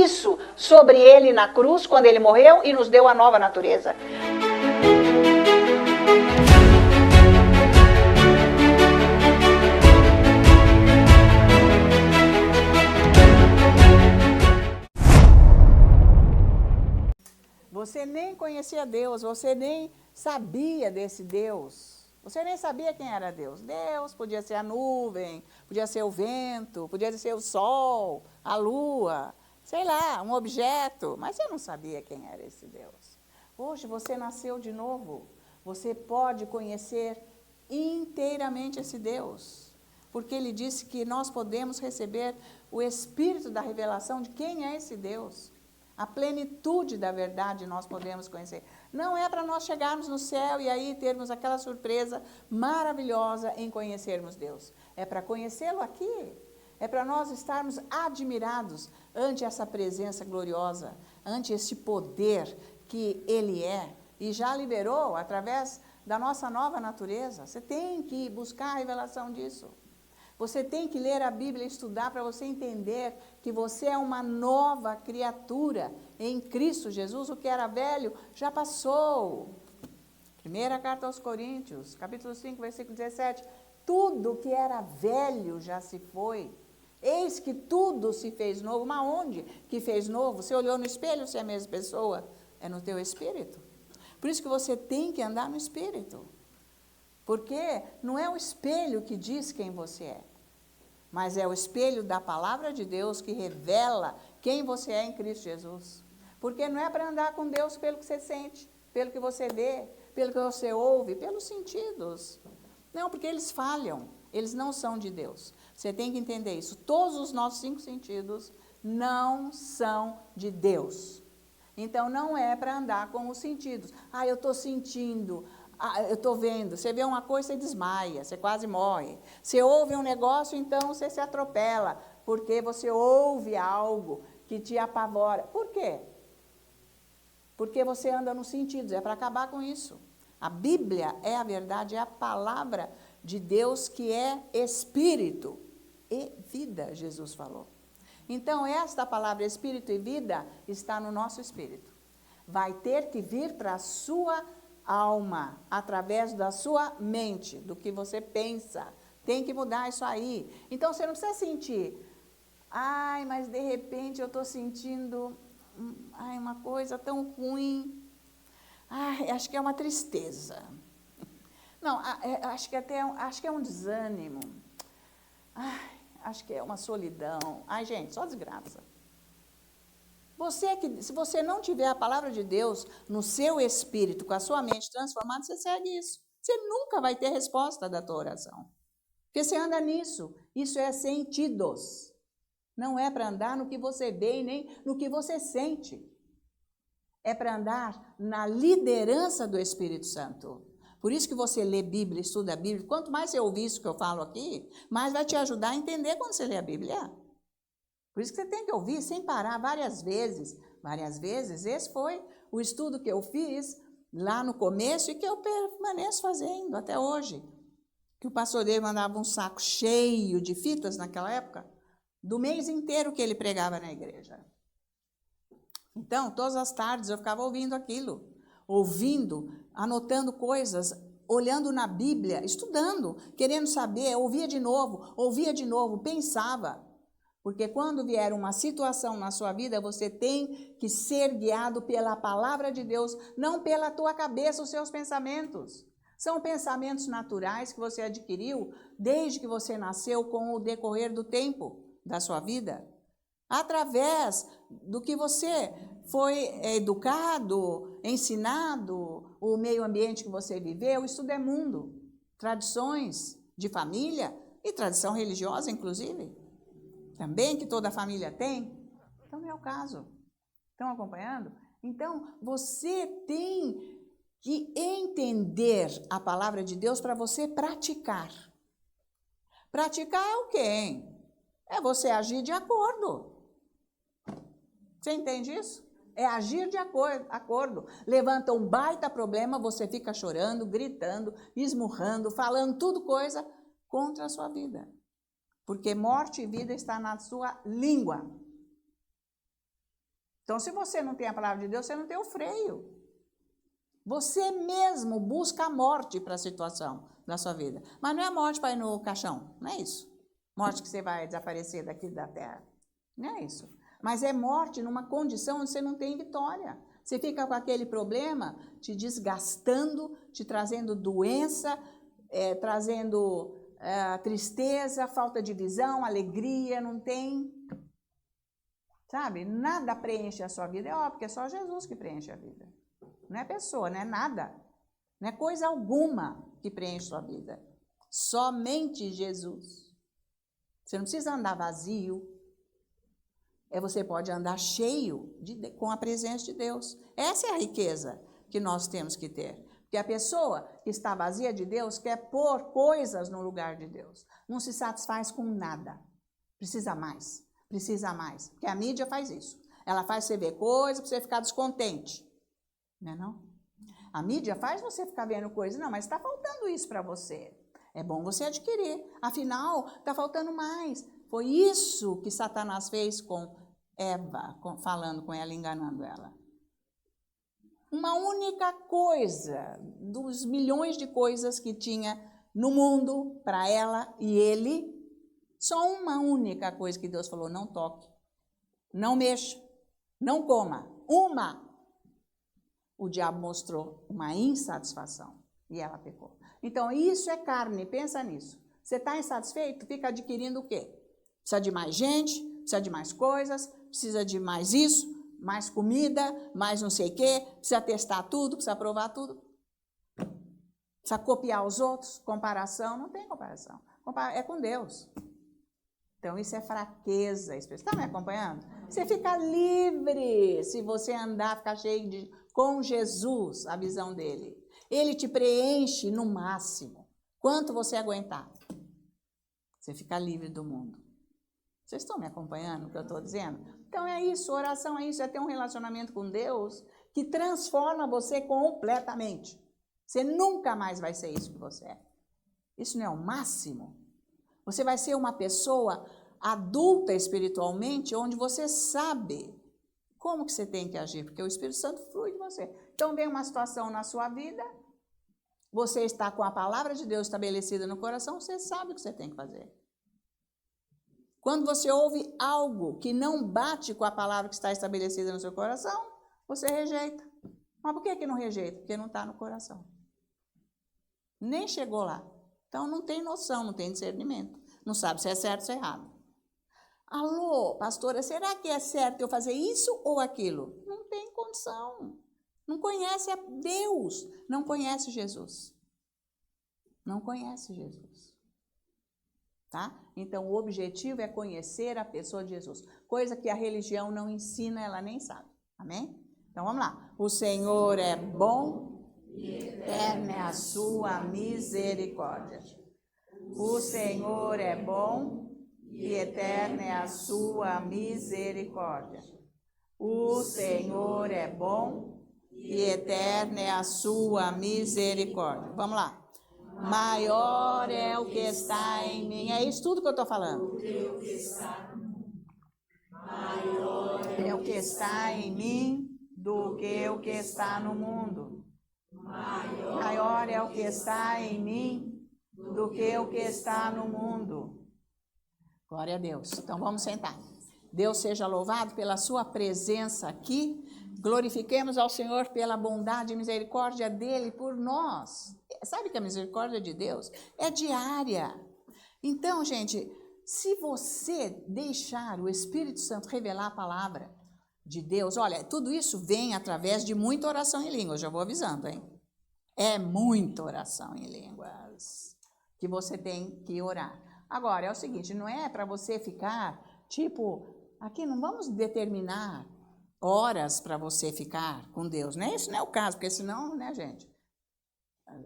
isso sobre ele na cruz, quando ele morreu e nos deu a nova natureza. Você nem conhecia Deus, você nem sabia desse Deus. Você nem sabia quem era Deus. Deus podia ser a nuvem, podia ser o vento, podia ser o sol, a lua, sei lá, um objeto. Mas você não sabia quem era esse Deus. Hoje você nasceu de novo. Você pode conhecer inteiramente esse Deus. Porque ele disse que nós podemos receber o Espírito da revelação de quem é esse Deus. A plenitude da verdade nós podemos conhecer. Não é para nós chegarmos no céu e aí termos aquela surpresa maravilhosa em conhecermos Deus. É para conhecê-lo aqui. É para nós estarmos admirados ante essa presença gloriosa, ante esse poder que Ele é. E já liberou através da nossa nova natureza. Você tem que buscar a revelação disso. Você tem que ler a Bíblia e estudar para você entender que você é uma nova criatura em Cristo Jesus. O que era velho já passou. Primeira carta aos Coríntios, capítulo 5, versículo 17. Tudo que era velho já se foi. Eis que tudo se fez novo. Mas onde que fez novo? Você olhou no espelho, você é a mesma pessoa? É no teu espírito. Por isso que você tem que andar no espírito. Porque não é o espelho que diz quem você é, mas é o espelho da palavra de Deus que revela quem você é em Cristo Jesus. Porque não é para andar com Deus pelo que você sente, pelo que você vê, pelo que você ouve, pelos sentidos. Não, porque eles falham, eles não são de Deus. Você tem que entender isso. Todos os nossos 5 sentidos não são de Deus. Então não é para andar com os sentidos. Eu estou sentindo... eu estou vendo, você vê uma coisa, você desmaia, você quase morre. Você ouve um negócio, então você se atropela, porque você ouve algo que te apavora. Por quê? Porque você anda nos sentidos, é para acabar com isso. A Bíblia é a verdade, é a palavra de Deus que é espírito e vida, Jesus falou. Então, esta palavra espírito e vida está no nosso espírito. Vai ter que vir para a sua alma, através da sua mente, do que você pensa. Tem que mudar isso aí. Então, você não precisa sentir, mas de repente eu estou sentindo, uma coisa tão ruim. Acho que é uma tristeza. Não, acho que é um desânimo. Acho que é uma solidão. Gente, só desgraça. Se você não tiver a palavra de Deus no seu espírito, com a sua mente transformada, você segue isso. Você nunca vai ter resposta da tua oração. Porque você anda nisso. Isso é sentidos. Não é para andar no que você vê, nem no que você sente. É para andar na liderança do Espírito Santo. Por isso que você lê Bíblia, estuda a Bíblia. Quanto mais você ouvir isso que eu falo aqui, mais vai te ajudar a entender quando você lê a Bíblia. Por isso que você tem que ouvir sem parar várias vezes. Várias vezes. Esse foi o estudo que eu fiz lá no começo e que eu permaneço fazendo até hoje. Que o pastor dele mandava um saco cheio de fitas naquela época, do mês inteiro que ele pregava na igreja. Então, todas as tardes eu ficava ouvindo aquilo. Ouvindo, anotando coisas, olhando na Bíblia, estudando, querendo saber, ouvia de novo, pensava. Porque quando vier uma situação na sua vida, você tem que ser guiado pela palavra de Deus, não pela tua cabeça, os seus pensamentos. São pensamentos naturais que você adquiriu desde que você nasceu com o decorrer do tempo da sua vida. Através do que você foi educado, ensinado, o meio ambiente que você viveu, isso tudo é mundo. Tradições de família e tradição religiosa, inclusive. Também que toda família tem. Então, não é o caso. Estão acompanhando? Então, você tem que entender a palavra de Deus para você praticar. Praticar é o quê, hein? É você agir de acordo. Você entende isso? É agir de acordo. Levanta um baita problema, você fica chorando, gritando, esmurrando, falando tudo coisa contra a sua vida. Porque morte e vida está na sua língua. Então, se você não tem a palavra de Deus, você não tem o freio. Você mesmo busca a morte para a situação da sua vida. Mas não é a morte para ir no caixão, não é isso. Morte que você vai desaparecer daqui da terra. Não é isso. Mas é morte numa condição onde você não tem vitória. Você fica com aquele problema te desgastando, te trazendo doença, trazendo tristeza, falta de visão, alegria, não tem. Sabe? Nada preenche a sua vida. É óbvio que é só Jesus que preenche a vida. Não é pessoa, não é nada. Não é coisa alguma que preenche a sua vida. Somente Jesus. Você não precisa andar vazio. Você pode andar cheio com a presença de Deus. Essa é a riqueza que nós temos que ter. Porque a pessoa que está vazia de Deus quer pôr coisas no lugar de Deus. Não se satisfaz com nada. Precisa mais. Precisa mais. Porque a mídia faz isso. Ela faz você ver coisas para você ficar descontente. Não é não? A mídia faz você ficar vendo coisas. Não, mas está faltando isso para você. É bom você adquirir. Afinal, está faltando mais. Foi isso que Satanás fez com Eva, falando com ela, enganando ela. Uma única coisa, dos milhões de coisas que tinha no mundo para ela e ele, só uma única coisa que Deus falou, não toque, não mexa, não coma, uma. O diabo mostrou uma insatisfação e ela pecou. Então, isso é carne, pensa nisso. Você está insatisfeito, fica adquirindo o quê? Precisa de mais gente, precisa de mais coisas, precisa de mais isso, mais comida, mais não sei o quê, precisa testar tudo, precisa provar tudo. Precisa copiar os outros, comparação, não tem comparação. É com Deus. Então, isso é fraqueza. Você está me acompanhando? Você fica livre se você andar, ficar cheio com Jesus, a visão dele. Ele te preenche no máximo. Quanto você aguentar. Você fica livre do mundo. Vocês estão me acompanhando o que eu estou dizendo? Então é isso, oração é isso, é ter um relacionamento com Deus que transforma você completamente. Você nunca mais vai ser isso que você é. Isso não é o máximo? Você vai ser uma pessoa adulta espiritualmente, onde você sabe como que você tem que agir, porque o Espírito Santo flui de você. Então vem uma situação na sua vida, você está com a palavra de Deus estabelecida no coração, você sabe o que você tem que fazer. Quando você ouve algo que não bate com a palavra que está estabelecida no seu coração, você rejeita. Mas por que não rejeita? Porque não está no coração. Nem chegou lá. Então não tem noção, não tem discernimento. Não sabe se é certo ou se é errado. Alô, pastora, será que é certo eu fazer isso ou aquilo? Não tem condição. Não conhece a Deus, não conhece Jesus. Não conhece Jesus. Tá? Então, o objetivo é conhecer a pessoa de Jesus. Coisa que a religião não ensina, ela nem sabe. Amém? Então, vamos lá. O Senhor é bom e eterna é a sua misericórdia. O Senhor é bom e eterna é a sua misericórdia. O Senhor é bom e eterna é a sua misericórdia. Vamos lá. Maior é o que está em mim. É isso tudo que eu estou falando. Maior é o que está em mim do que o que está no mundo. Maior é o que está em mim do que o que está no mundo. Glória a Deus. Então vamos sentar. Deus seja louvado pela sua presença aqui. Glorifiquemos ao Senhor pela bondade e misericórdia dele por nós. Sabe que a misericórdia de Deus é diária. Então, gente, se você deixar o Espírito Santo revelar a palavra de Deus, olha, tudo isso vem através de muita oração em línguas, já vou avisando, hein? É muita oração em línguas que você tem que orar. Agora, é o seguinte, não é para você ficar, aqui não vamos determinar horas para você ficar com Deus, né? Isso não é o caso, porque senão, né, gente?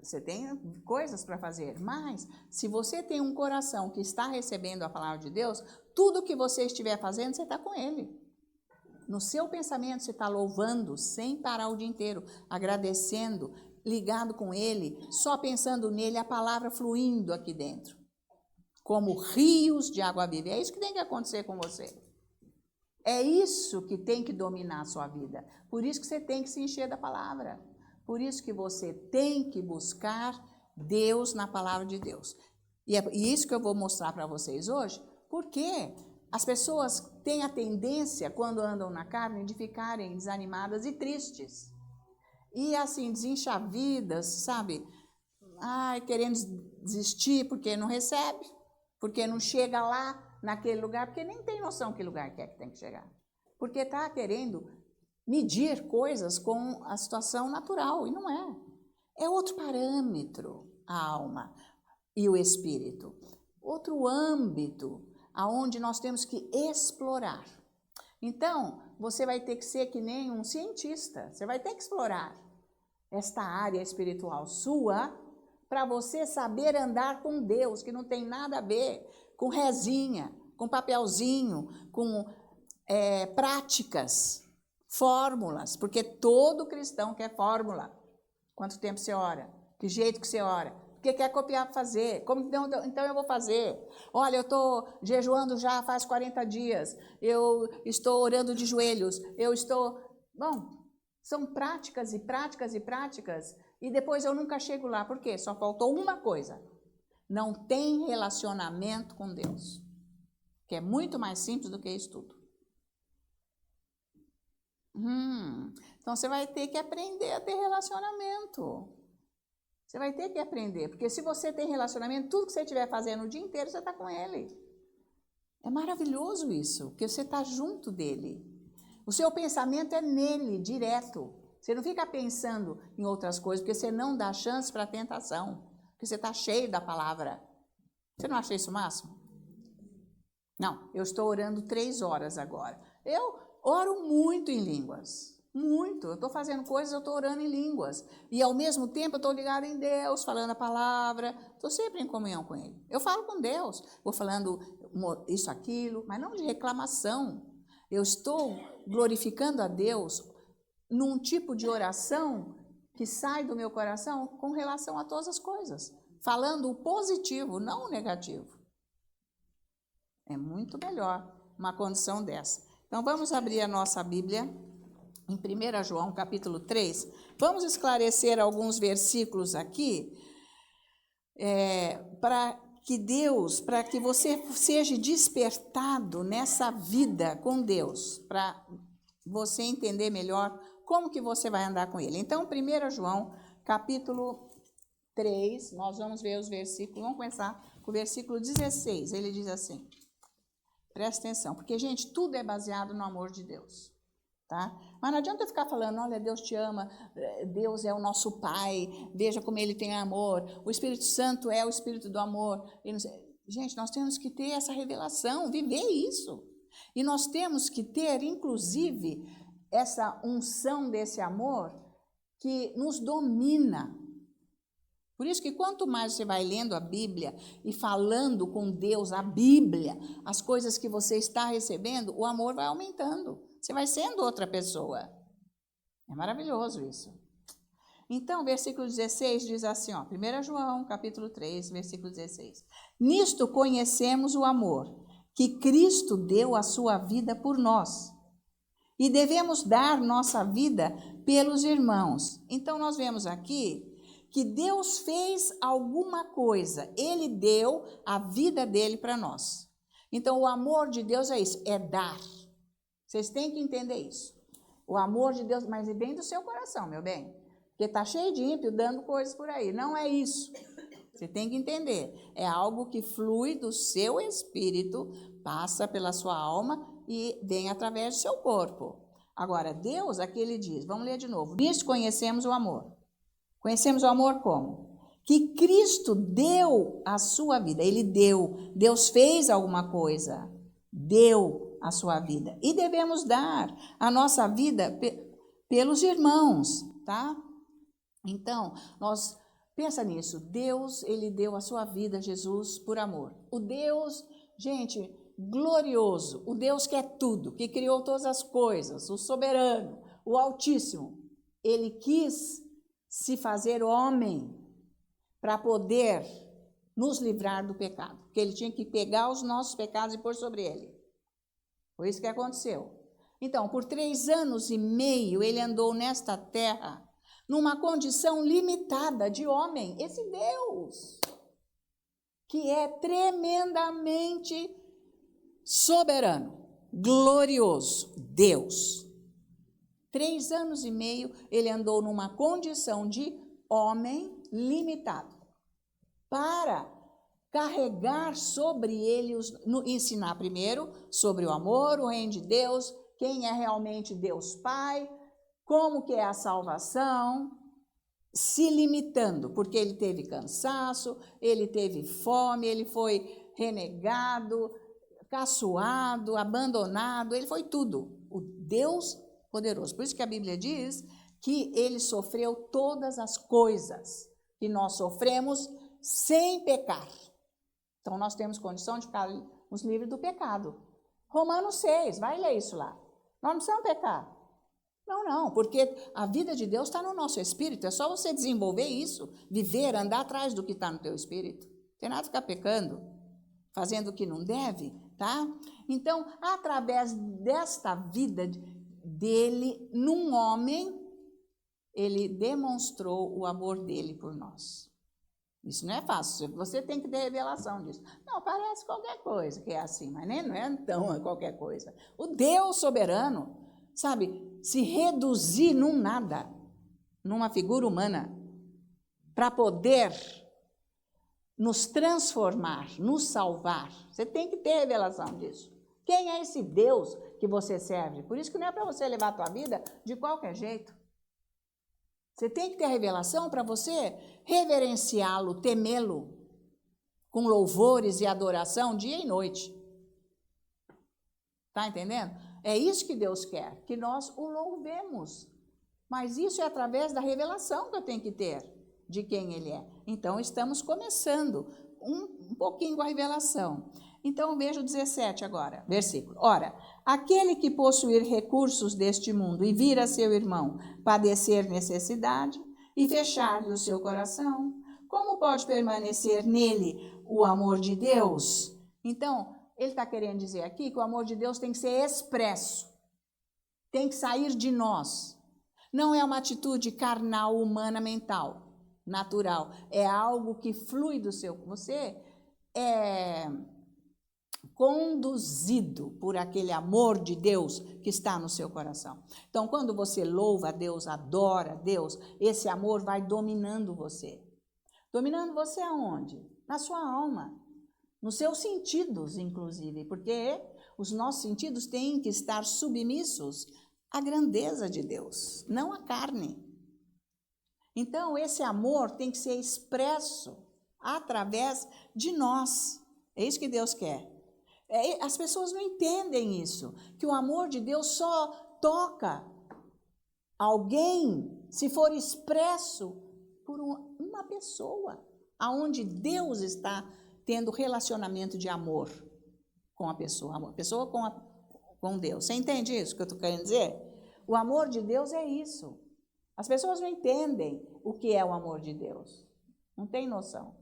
Você tem coisas para fazer, mas se você tem um coração que está recebendo a palavra de Deus, tudo que você estiver fazendo, você está com Ele. No seu pensamento, você está louvando sem parar o dia inteiro, agradecendo, ligado com Ele, só pensando nele, a palavra fluindo aqui dentro, como rios de água viva. É isso que tem que acontecer com você. É isso que tem que dominar a sua vida. Por isso que você tem que se encher da palavra. Por isso que você tem que buscar Deus na palavra de Deus. E é isso que eu vou mostrar para vocês hoje, porque as pessoas têm a tendência, quando andam na carne, de ficarem desanimadas e tristes. E assim, desenchavidas, sabe? Ai, querendo desistir porque não recebe, porque não chega lá naquele lugar, porque nem tem noção que lugar que é que tem que chegar. Porque está querendo medir coisas com a situação natural, e não é. É outro parâmetro, a alma e o espírito. Outro âmbito aonde nós temos que explorar. Então, você vai ter que ser que nem um cientista, você vai ter que explorar esta área espiritual sua para você saber andar com Deus, que não tem nada a ver com rezinha, com papelzinho, com práticas, fórmulas, porque todo cristão quer fórmula. Quanto tempo você ora? Que jeito que você ora? Porque quer copiar para fazer. Como então eu vou fazer? Olha, eu estou jejuando já faz 40 dias, eu estou orando de joelhos, eu estou... Bom, são práticas e práticas e práticas, e depois eu nunca chego lá. Por quê? Só faltou uma coisa. Não tem relacionamento com Deus, que é muito mais simples do que isso tudo. Então você vai ter que aprender a ter relacionamento. Você vai ter que aprender, porque se você tem relacionamento, tudo que você estiver fazendo o dia inteiro, você está com ele. É maravilhoso isso, porque você está junto dele. O seu pensamento é nele, direto. Você não fica pensando em outras coisas, porque você não dá chance para a tentação, porque você está cheio da palavra. Você não acha isso o máximo? Não, eu estou orando 3 horas agora. Eu oro muito em línguas. Muito. Eu estou fazendo coisas, eu estou orando em línguas. E ao mesmo tempo eu estou ligada em Deus, falando a palavra. Estou sempre em comunhão com Ele. Eu falo com Deus. Vou falando isso, aquilo, mas não de reclamação. Eu estou glorificando a Deus num tipo de oração que sai do meu coração com relação a todas as coisas. Falando o positivo, não o negativo. É muito melhor uma condição dessa. Então, vamos abrir a nossa Bíblia em 1 João, capítulo 3. Vamos esclarecer alguns versículos aqui, para que você seja despertado nessa vida com Deus, para você entender melhor como que você vai andar com Ele. Então, 1 João, capítulo 3, nós vamos ver os versículos, vamos começar com o versículo 16, ele diz assim, presta atenção, porque, gente, tudo é baseado no amor de Deus. Tá? Mas não adianta eu ficar falando, olha, Deus te ama, Deus é o nosso Pai, veja como Ele tem amor, o Espírito Santo é o Espírito do amor. Gente, nós temos que ter essa revelação, viver isso. E nós temos que ter, inclusive, essa unção desse amor que nos domina. Por isso que quanto mais você vai lendo a Bíblia e falando com Deus, a Bíblia, as coisas que você está recebendo, o amor vai aumentando. Você vai sendo outra pessoa. É maravilhoso isso. Então, versículo 16 diz assim, 1 João, capítulo 3, versículo 16. Nisto conhecemos o amor, que Cristo deu a sua vida por nós. E devemos dar nossa vida pelos irmãos. Então, nós vemos aqui que Deus fez alguma coisa. Ele deu a vida dele para nós. Então, o amor de Deus é isso, é dar. Vocês têm que entender isso. O amor de Deus, mas vem do seu coração, meu bem. Porque está cheio de ímpio dando coisas por aí. Não é isso. Você tem que entender. É algo que flui do seu espírito, passa pela sua alma e vem através do seu corpo. Agora, Deus, aqui ele diz, vamos ler de novo. Nisso conhecemos o amor. Conhecemos o amor como? Que Cristo deu a sua vida. Ele deu. Deus fez alguma coisa. Deu a sua vida. E devemos dar a nossa vida pelos irmãos, tá? Então, pensa nisso. Deus, ele deu a sua vida, Jesus, por amor. O Deus, gente, glorioso. O Deus que é tudo, que criou todas as coisas, o soberano, o Altíssimo. Ele quis se fazer homem para poder nos livrar do pecado. Porque ele tinha que pegar os nossos pecados e pôr sobre ele. Foi isso que aconteceu. Então, por 3 anos e meio, ele andou nesta terra, numa condição limitada de homem. Esse Deus, que é tremendamente soberano, glorioso, Deus. 3 anos e meio, ele andou numa condição de homem limitado, para carregar sobre ele, ensinar primeiro sobre o amor, o reino de Deus, quem é realmente Deus Pai, como que é a salvação, se limitando, porque ele teve cansaço, ele teve fome, ele foi renegado, caçoado, abandonado, ele foi tudo. O Deus poderoso. Por isso que a Bíblia diz que ele sofreu todas as coisas que nós sofremos sem pecar. Então, nós temos condição de ficarmos livres do pecado. Romanos 6, vai ler isso lá. Nós não precisamos pecar. Não, porque a vida de Deus está no nosso espírito. É só você desenvolver isso, viver, andar atrás do que está no teu espírito. Não tem nada de ficar pecando, fazendo o que não deve, tá? Então, através desta vida dele, num homem, ele demonstrou o amor dele por nós. Isso não é fácil, você tem que ter revelação disso. Não, parece qualquer coisa que é assim, mas nem, não é tão qualquer coisa. O Deus soberano, sabe, se reduzir num nada, numa figura humana, para poder nos transformar, nos salvar. Você tem que ter revelação disso. Quem é esse Deus que você serve? Por isso que não é para você levar a tua vida de qualquer jeito. Você tem que ter a revelação para você reverenciá-lo, temê-lo, com louvores e adoração dia e noite. Está entendendo? É isso que Deus quer, que nós o louvemos. Mas isso é através da revelação que eu tenho que ter de quem Ele é. Então, estamos começando um pouquinho com a revelação. Então, veja o 17 agora, versículo. Ora, aquele que possuir recursos deste mundo e vir a seu irmão padecer necessidade e fechar-lhe o seu coração, como pode permanecer nele o amor de Deus? Então, ele está querendo dizer aqui que o amor de Deus tem que ser expresso, tem que sair de nós. Não é uma atitude carnal, humana, mental, natural. É algo que flui do seu... Você é conduzido por aquele amor de Deus que está no seu coração. Então, quando você louva a Deus, adora a Deus, esse amor vai dominando você. Dominando você aonde? Na sua alma, nos seus sentidos, inclusive, porque os nossos sentidos têm que estar submissos à grandeza de Deus, não à carne. Então, esse amor tem que ser expresso através de nós. É isso que Deus quer. As pessoas não entendem isso, que o amor de Deus só toca alguém se for expresso por uma pessoa, aonde Deus está tendo relacionamento de amor com a pessoa com Deus. Você entende isso que eu estou querendo dizer? O amor de Deus é isso. As pessoas não entendem o que é o amor de Deus, não tem noção.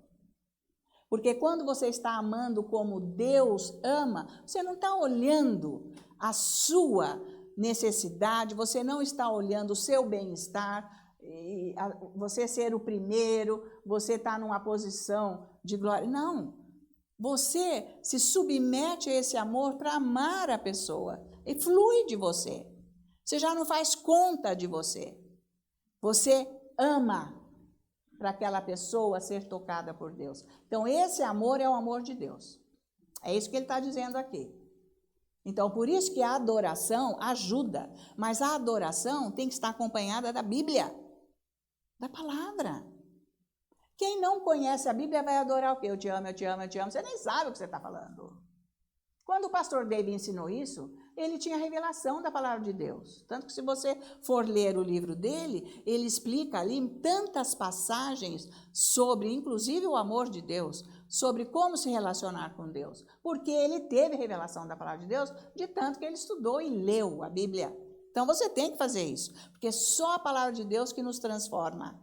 Porque quando você está amando como Deus ama, você não está olhando a sua necessidade, você não está olhando o seu bem-estar, você ser o primeiro, você está numa posição de glória. Não, você se submete a esse amor para amar a pessoa e flui de você. Você já não faz conta de você. Você ama para aquela pessoa ser tocada por Deus. Então, esse amor é o amor de Deus. É isso que ele está dizendo aqui. Então, por isso que a adoração ajuda, mas a adoração tem que estar acompanhada da Bíblia, da palavra. Quem não conhece a Bíblia vai adorar o quê? Eu te amo, eu te amo, eu te amo. Você nem sabe o que você está falando. Quando o pastor David ensinou isso, ele tinha revelação da palavra de Deus. Tanto que se você for ler o livro dele, ele explica ali em tantas passagens sobre, inclusive, o amor de Deus, sobre como se relacionar com Deus. Porque ele teve revelação da palavra de Deus, de tanto que ele estudou e leu a Bíblia. Então, você tem que fazer isso, porque só a palavra de Deus que nos transforma.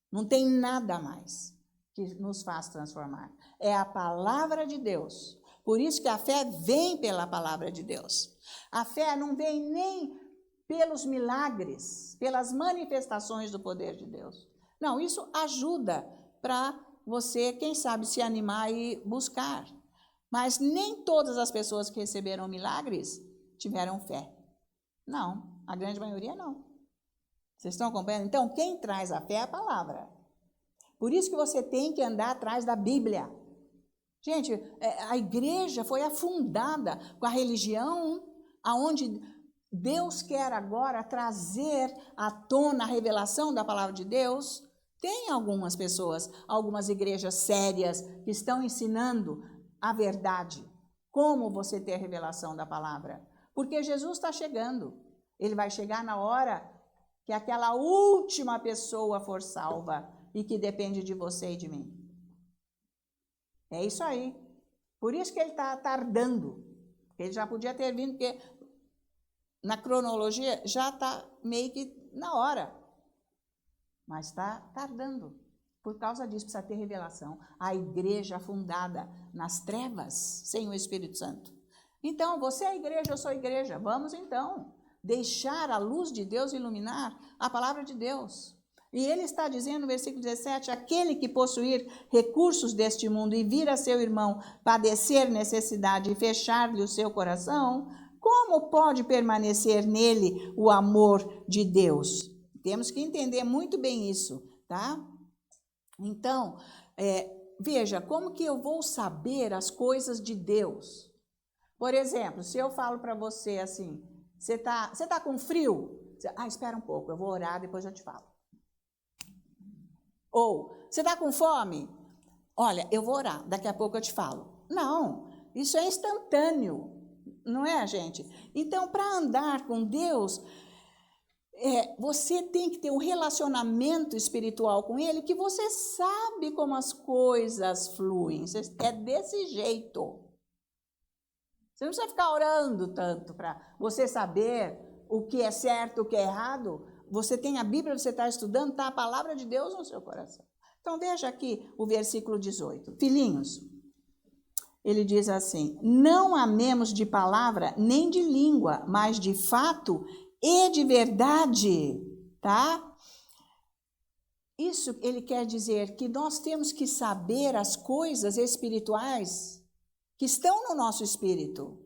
Não tem nada mais que nos faz transformar. É a palavra de Deus. Por isso que a fé vem pela palavra de Deus. A fé não vem nem pelos milagres, pelas manifestações do poder de Deus. Não, isso ajuda para você, quem sabe, se animar e buscar. Mas nem todas as pessoas que receberam milagres tiveram fé. Não, a grande maioria não. Vocês estão acompanhando? Então, quem traz a fé é a palavra. Por isso que você tem que andar atrás da Bíblia. Gente, a igreja foi afundada com a religião, aonde Deus quer agora trazer à tona a revelação da palavra de Deus. Tem algumas pessoas, algumas igrejas sérias que estão ensinando a verdade. Como você ter a revelação da palavra? Porque Jesus está chegando. Ele vai chegar na hora que aquela última pessoa for salva e que depende de você e de mim. É isso aí. Por isso que ele está tardando. Ele já podia ter vindo, porque na cronologia já está meio que na hora. Mas está tardando. Por causa disso, precisa ter revelação. A igreja fundada nas trevas, sem o Espírito Santo. Então, você é igreja, eu sou igreja. Vamos então deixar a luz de Deus iluminar a palavra de Deus. E ele está dizendo no versículo 17, aquele que possuir recursos deste mundo e vir a seu irmão padecer necessidade e fechar-lhe o seu coração, como pode permanecer nele o amor de Deus? Temos que entender muito bem isso, tá? Então, veja, como que eu vou saber as coisas de Deus? Por exemplo, se eu falo para você assim, você tá com frio? Espera um pouco, eu vou orar, depois eu te falo. Ou, você está com fome? Olha, eu vou orar, daqui a pouco eu te falo. Não, isso é instantâneo, não é, gente? Então, para andar com Deus, você tem que ter um relacionamento espiritual com Ele, que você sabe como as coisas fluem. É desse jeito. Você não precisa ficar orando tanto para você saber o que é certo, o que é errado. Você tem a Bíblia, você está estudando, está a palavra de Deus no seu coração. Então, veja aqui o versículo 18. Filhinhos, ele diz assim, não amemos de palavra nem de língua, mas de fato e de verdade, tá? Isso ele quer dizer que nós temos que saber as coisas espirituais que estão no nosso espírito.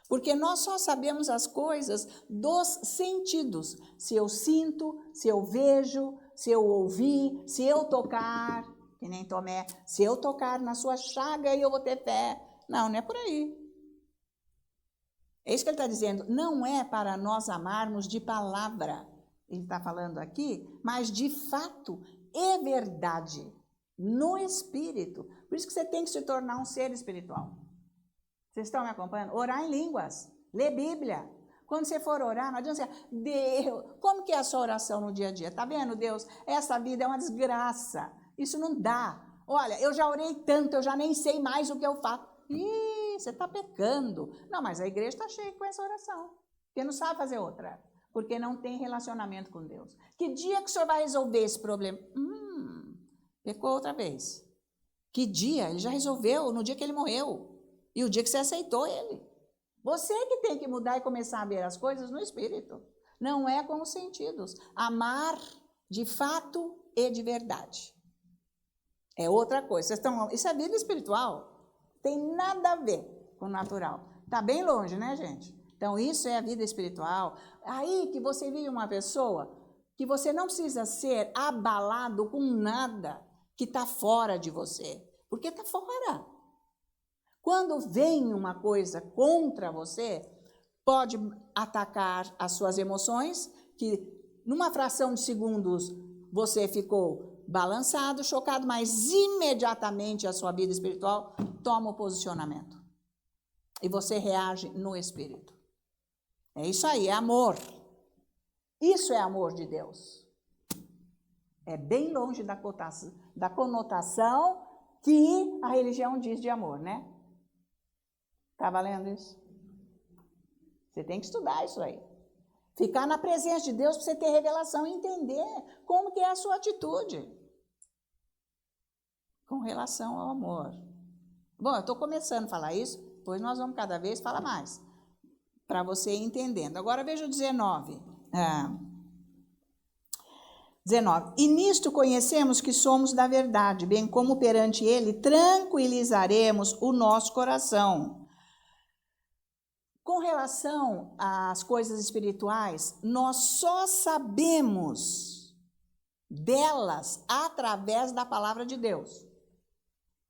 Porque nós só sabemos as coisas dos sentidos. Se eu sinto, se eu vejo, se eu ouvir, se eu tocar, que nem Tomé, se eu tocar na sua chaga eu vou ter fé. Não, não é por aí. É isso que ele está dizendo. Não é para nós amarmos de palavra, ele está falando aqui, mas de fato é verdade, no espírito. Por isso que você tem que se tornar um ser espiritual. Vocês estão me acompanhando? Orar em línguas, ler Bíblia. Quando você for orar, não adianta dizer, Deus, como que é a sua oração no dia a dia? Tá vendo, Deus? Essa vida é uma desgraça. Isso não dá. Olha, eu já orei tanto, eu já nem sei mais o que eu faço. Ih, você está pecando. Não, mas a igreja está cheia com essa oração. Porque não sabe fazer outra. Porque não tem relacionamento com Deus. Que dia que o senhor vai resolver esse problema? Pecou outra vez. Que dia? Ele já resolveu no dia que ele morreu. E o dia que você aceitou ele. Você que tem que mudar e começar a ver as coisas no espírito. Não é com os sentidos. Amar de fato e de verdade. É outra coisa. Isso é vida espiritual. Tem nada a ver com o natural. Está bem longe, né, gente? Então, isso é a vida espiritual. Aí que você vive uma pessoa que você não precisa ser abalado com nada que está fora de você. Porque está fora. Quando vem uma coisa contra você, pode atacar as suas emoções, que numa fração de segundos você ficou balançado, chocado, mas imediatamente a sua vida espiritual toma o posicionamento. E você reage no espírito. É isso aí, é amor. Isso é amor de Deus. É bem longe da conotação que a religião diz de amor, né? Está valendo isso? Você tem que estudar isso aí. Ficar na presença de Deus para você ter revelação e entender como que é a sua atitude com relação ao amor. Bom, eu estou começando a falar isso, depois nós vamos cada vez falar mais, para você ir entendendo. Agora veja o 19. 19. E nisto conhecemos que somos da verdade, bem como perante ele tranquilizaremos o nosso coração. Com relação às coisas espirituais, nós só sabemos delas através da palavra de Deus.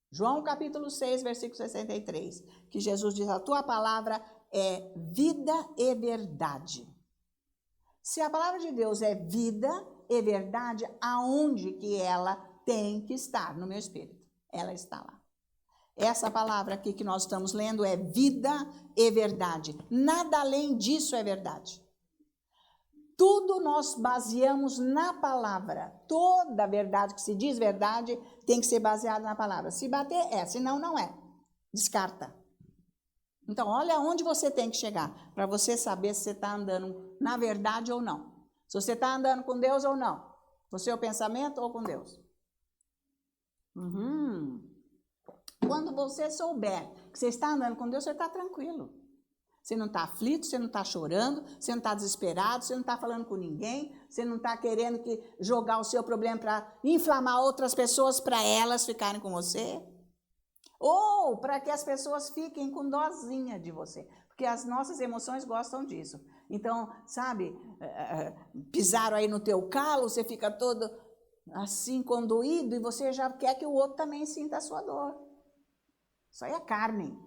João capítulo 6, versículo 63, que Jesus diz, a tua palavra é vida e verdade. Se a palavra de Deus é vida e verdade, aonde que ela tem que estar? No meu espírito. Ela está lá. Essa palavra aqui que nós estamos lendo é vida e verdade. Nada além disso é verdade. Tudo nós baseamos na palavra. Toda verdade que se diz verdade tem que ser baseada na palavra. Se bater, senão não é. Descarta. Então, olha onde você tem que chegar, para você saber se você está andando na verdade ou não. Se você está andando com Deus ou não. Com o seu pensamento ou com Deus. Quando você souber que você está andando com Deus, você está tranquilo. Você não está aflito, você não está chorando, você não está desesperado, você não está falando com ninguém, você não está querendo jogar o seu problema para inflamar outras pessoas para elas ficarem com você. Ou para que as pessoas fiquem com dozinha de você. Porque as nossas emoções gostam disso. Então, sabe, pisaram aí no teu calo, você fica todo assim condoído e você já quer que o outro também sinta a sua dor. Isso aí é carne.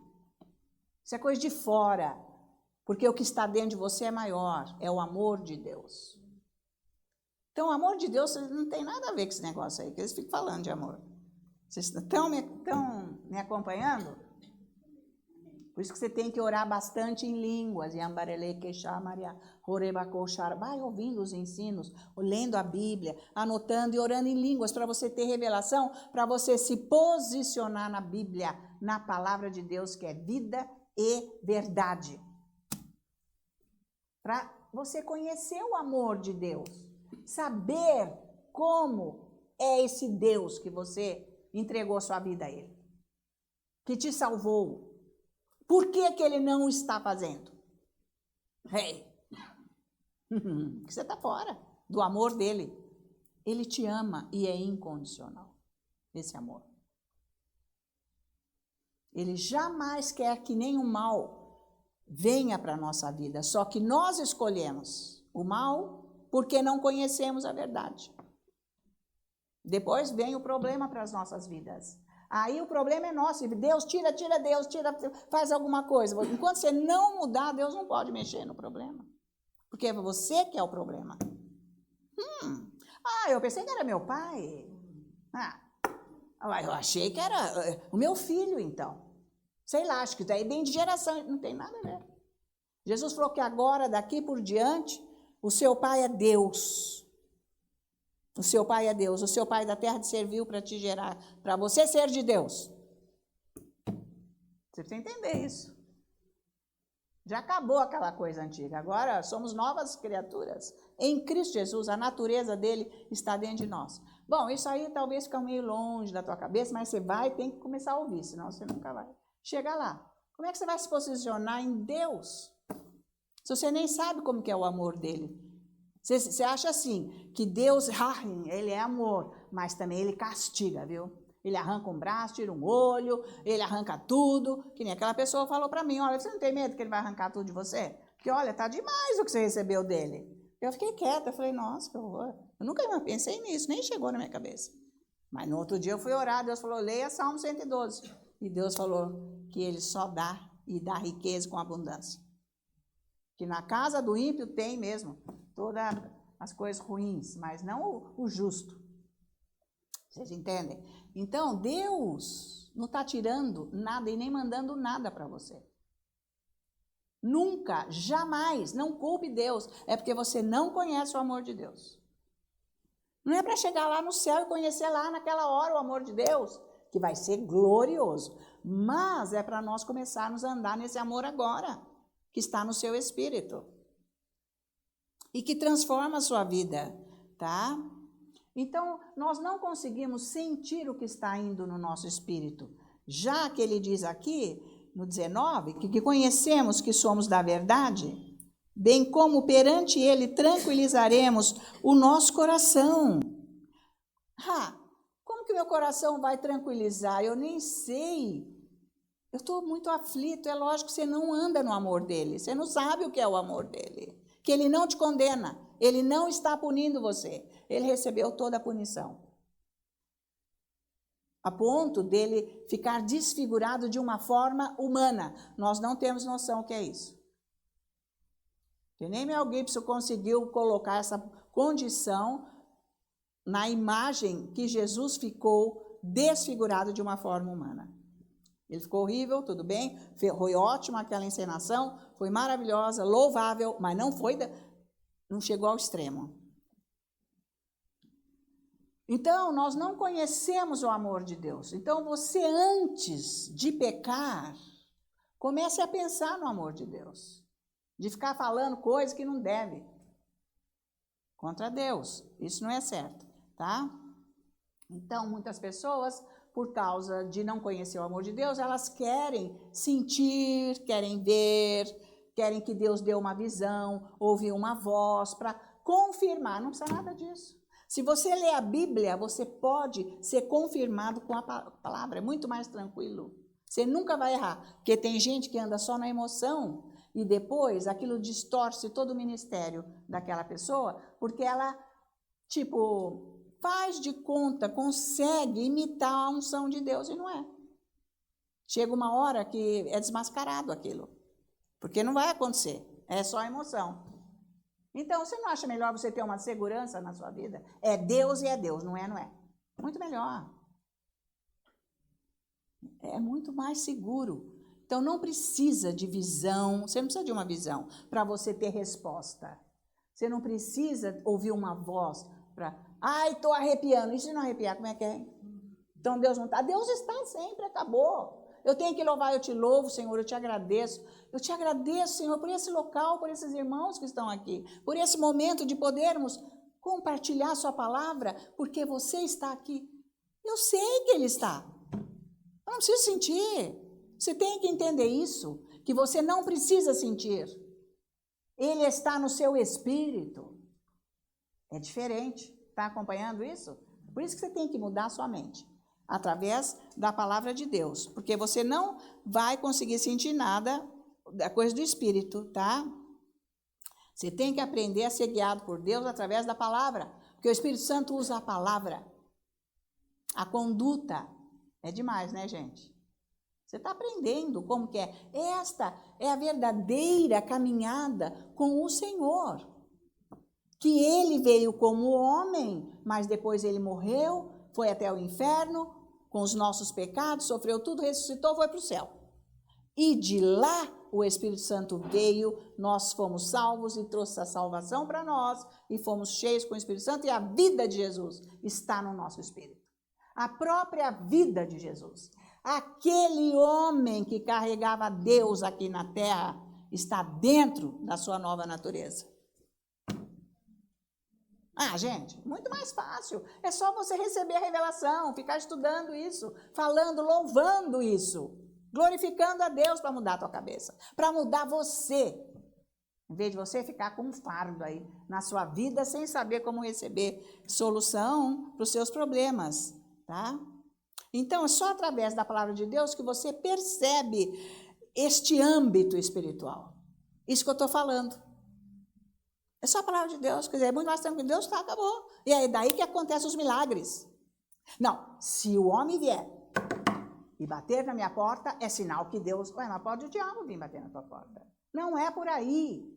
Isso é coisa de fora. Porque o que está dentro de você é maior. É o amor de Deus. Então, o amor de Deus não tem nada a ver com esse negócio aí, que eles ficam falando de amor. Vocês estão me acompanhando? Por isso que você tem que orar bastante em línguas. Vai ouvindo os ensinos, lendo a Bíblia, anotando e orando em línguas para você ter revelação, para você se posicionar na Bíblia, na palavra de Deus, que é vida e verdade. Para você conhecer o amor de Deus, saber como é esse Deus que você entregou sua vida a Ele, que te salvou. Por que que Ele não está fazendo? Porque você está fora do amor dEle. Ele te ama e é incondicional, esse amor. Ele jamais quer que nenhum mal venha para a nossa vida, só que nós escolhemos o mal porque não conhecemos a verdade. Depois vem o problema para as nossas vidas. Aí o problema é nosso. Deus tira Deus, faz alguma coisa. Enquanto você não mudar, Deus não pode mexer no problema. Porque é você que é o problema. Eu pensei que era meu pai. Eu achei que era o meu filho, então. Sei lá, acho que daí bem de geração. Não tem nada a ver. Jesus falou que agora, daqui por diante, o seu pai é Deus. O seu pai é Deus. O seu pai da terra te serviu para te gerar, para você ser de Deus. Você precisa entender isso. Já acabou aquela coisa antiga. Agora somos novas criaturas. Em Cristo Jesus, a natureza dele está dentro de nós. Bom, isso aí talvez fique meio longe da tua cabeça, mas você tem que começar a ouvir, senão você nunca vai chegar lá. Como é que você vai se posicionar em Deus? Se você nem sabe como que é o amor dele. Você acha assim, que Deus, ele é amor, mas também ele castiga, viu? Ele arranca um braço, tira um olho, ele arranca tudo, que nem aquela pessoa falou para mim, olha, você não tem medo que ele vai arrancar tudo de você? Porque, olha, tá demais o que você recebeu dele. Eu fiquei quieta, eu falei, nossa, que horror. Eu nunca mais pensei nisso, nem chegou na minha cabeça. Mas no outro dia eu fui orar, Deus falou, leia Salmo 112. E Deus falou que ele só dá e dá riqueza com abundância. Que na casa do ímpio tem mesmo todas as coisas ruins, mas não o justo. Vocês entendem? Então, Deus não está tirando nada e nem mandando nada para você. Nunca, jamais, não culpe Deus. É porque você não conhece o amor de Deus. Não é para chegar lá no céu e conhecer lá naquela hora o amor de Deus, que vai ser glorioso. Mas é para nós começarmos a andar nesse amor agora, que está no seu espírito. E que transforma a sua vida, tá? Então, nós não conseguimos sentir o que está indo no nosso espírito. Já que ele diz aqui, no 19, que conhecemos que somos da verdade, bem como perante ele tranquilizaremos o nosso coração. Como que meu coração vai tranquilizar? Eu nem sei. Eu estou muito aflito. É lógico que você não anda no amor dele. Você não sabe o que é o amor dele. Que ele não te condena. Ele não está punindo você. Ele recebeu toda a punição. A ponto dele ficar desfigurado de uma forma humana. Nós não temos noção o que é isso. Que nem Mel Gibson conseguiu colocar essa condição na imagem que Jesus ficou desfigurado de uma forma humana. Ele ficou horrível, tudo bem, foi ótima aquela encenação, foi maravilhosa, louvável, mas não chegou ao extremo. Então, nós não conhecemos o amor de Deus. Então, você, antes de pecar, comece a pensar no amor de Deus. De ficar falando coisas que não deve. Contra Deus. Isso não é certo, tá? Então, muitas pessoas, por causa de não conhecer o amor de Deus, elas querem sentir, querem ver, querem que Deus dê uma visão, ouvir uma voz para confirmar. Não precisa nada disso. Se você lê a Bíblia, você pode ser confirmado com a palavra. É muito mais tranquilo. Você nunca vai errar. Porque tem gente que anda só na emoção e depois aquilo distorce todo o ministério daquela pessoa, porque ela, faz de conta, consegue imitar a unção de Deus e não é. Chega uma hora que é desmascarado aquilo. Porque não vai acontecer. É só emoção. Então, você não acha melhor você ter uma segurança na sua vida? É Deus e é Deus, não é, não é? Muito melhor. É muito mais seguro. Então, não precisa de visão, você não precisa de uma visão para você ter resposta. Você não precisa ouvir uma voz para, estou arrepiando. E se não arrepiar, como é que é? Então, Deus não está. Deus está sempre, acabou. Eu tenho que louvar, eu te louvo, Senhor, eu te agradeço. Eu te agradeço, Senhor, por esse local, por esses irmãos que estão aqui, por esse momento de podermos compartilhar a sua palavra, porque você está aqui. Eu sei que Ele está. Eu não preciso sentir. Você tem que entender isso, que você não precisa sentir. Ele está no seu espírito. É diferente. Está acompanhando isso? Por isso que você tem que mudar a sua mente. Através da palavra de Deus. Porque você não vai conseguir sentir nada da coisa do Espírito, tá? Você tem que aprender a ser guiado por Deus através da palavra. Porque o Espírito Santo usa a palavra. A conduta. É demais, né, gente? Você está aprendendo como que é. Esta é a verdadeira caminhada com o Senhor. Que Ele veio como homem, mas depois Ele morreu, foi até o inferno, com os nossos pecados, sofreu tudo, ressuscitou, foi para o céu. E de lá o Espírito Santo veio, nós fomos salvos e trouxe a salvação para nós, e fomos cheios com o Espírito Santo, e a vida de Jesus está no nosso espírito. A própria vida de Jesus. Aquele homem que carregava Deus aqui na terra está dentro da sua nova natureza. Gente, muito mais fácil. É só você receber a revelação, ficar estudando isso, falando, louvando isso, glorificando a Deus para mudar a tua cabeça, para mudar você. Em vez de você ficar com um fardo aí na sua vida sem saber como receber solução para os seus problemas, tá? Então, é só através da palavra de Deus que você percebe este âmbito espiritual. Isso que eu estou falando. É só a palavra de Deus, quer dizer, é muito mais tranquilo. Deus está, acabou. E é daí que acontecem os milagres. Não, se o homem vier e bater na minha porta, é sinal que Deus... mas pode o diabo vir bater na tua porta. Não é por aí.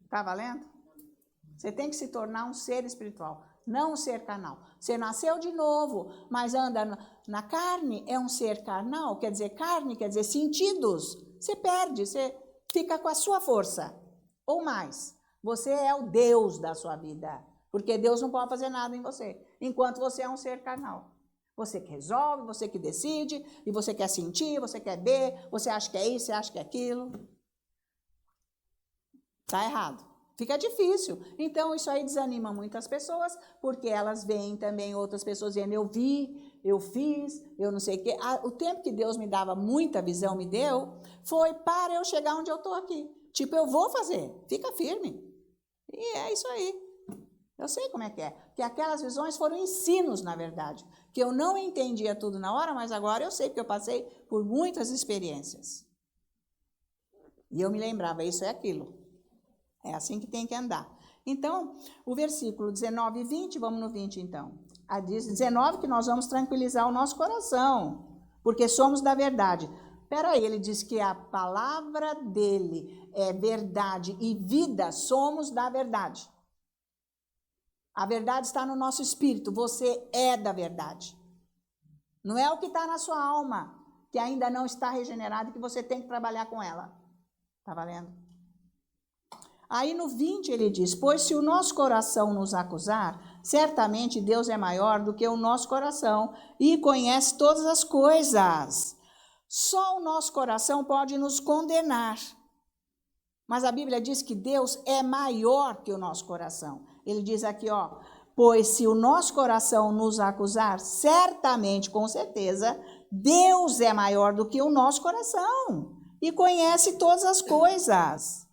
Está valendo? Você tem que se tornar um ser espiritual, não um ser carnal. Você nasceu de novo, mas anda na carne, é um ser carnal, quer dizer, carne, quer dizer, sentidos. Você perde, você fica com a sua força, ou mais. Você é o Deus da sua vida, porque Deus não pode fazer nada em você, enquanto você é um ser carnal. Você que resolve, você que decide, e você quer sentir, você quer ver, você acha que é isso, você acha que é aquilo. Está errado. Fica difícil. Então, isso aí desanima muitas pessoas, porque elas veem também outras pessoas dizendo, eu vi, eu fiz, eu não sei o quê. O tempo que Deus me dava muita visão, me deu, foi para eu chegar onde eu estou aqui. Tipo, eu vou fazer, fica firme. E é isso aí. Eu sei como é. Que aquelas visões foram ensinos, na verdade. Que eu não entendia tudo na hora, mas agora eu sei, porque eu passei por muitas experiências. E eu me lembrava, isso é aquilo. É assim que tem que andar. Então, o versículo 19 e 20, vamos no 20 então. Diz 19 que nós vamos tranquilizar o nosso coração, porque somos da verdade. Peraí, ele diz que a palavra dele é verdade e vida, somos da verdade. A verdade está no nosso espírito, você é da verdade. Não é o que está na sua alma, que ainda não está regenerado, que você tem que trabalhar com ela. Está valendo? Aí no 20 ele diz, pois se o nosso coração nos acusar, certamente Deus é maior do que o nosso coração e conhece todas as coisas. Só o nosso coração pode nos condenar. Mas a Bíblia diz que Deus é maior que o nosso coração. Ele diz aqui, ó, pois se o nosso coração nos acusar, certamente, com certeza, Deus é maior do que o nosso coração e conhece todas as coisas.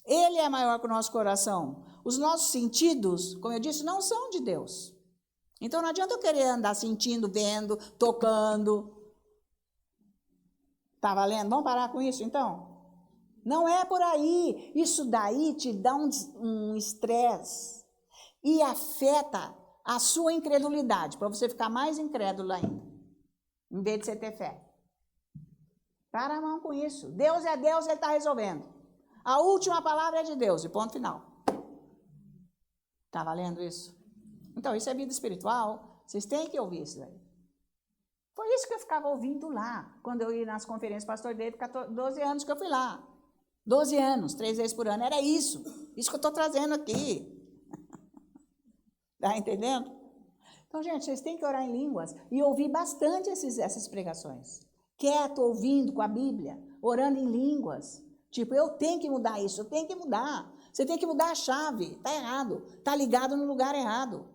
Ele é maior que o nosso coração. Os nossos sentidos, como eu disse, não são de Deus. Então não adianta eu querer andar sentindo, vendo, tocando. Tá valendo? Vamos parar com isso então? Não é por aí. Isso daí te dá um estresse e afeta a sua incredulidade, para você ficar mais incrédulo ainda, em vez de você ter fé. Para a mão com isso. Deus é Deus, Ele está resolvendo. A última palavra é de Deus, e ponto final. Está valendo isso? Então, isso é vida espiritual. Vocês têm que ouvir isso daí. Foi isso que eu ficava ouvindo lá, quando eu ia nas conferências do pastor David, 12 anos que eu fui lá. 12 anos, 3 vezes por ano, era isso. Isso que eu estou trazendo aqui. Está entendendo? Então, gente, vocês têm que orar em línguas e ouvir bastante essas pregações. Quieto, ouvindo com a Bíblia, orando em línguas. Tipo, eu tenho que mudar isso, eu tenho que mudar. Você tem que mudar a chave, está errado, está ligado no lugar errado.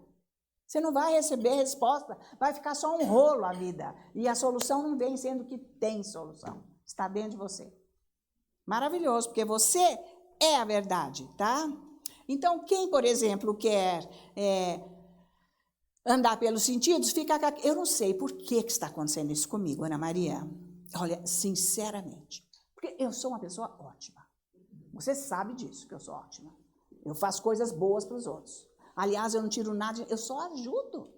Você não vai receber resposta, vai ficar só um rolo a vida. E a solução não vem sendo que tem solução. Está dentro de você. Maravilhoso, porque você é a verdade, tá? Então, quem, por exemplo, quer andar pelos sentidos, fica... Eu não sei por que está acontecendo isso comigo, Ana Maria. Olha, sinceramente, porque eu sou uma pessoa ótima. Você sabe disso, que eu sou ótima. Eu faço coisas boas para os outros. Aliás, eu não tiro nada, eu só ajudo.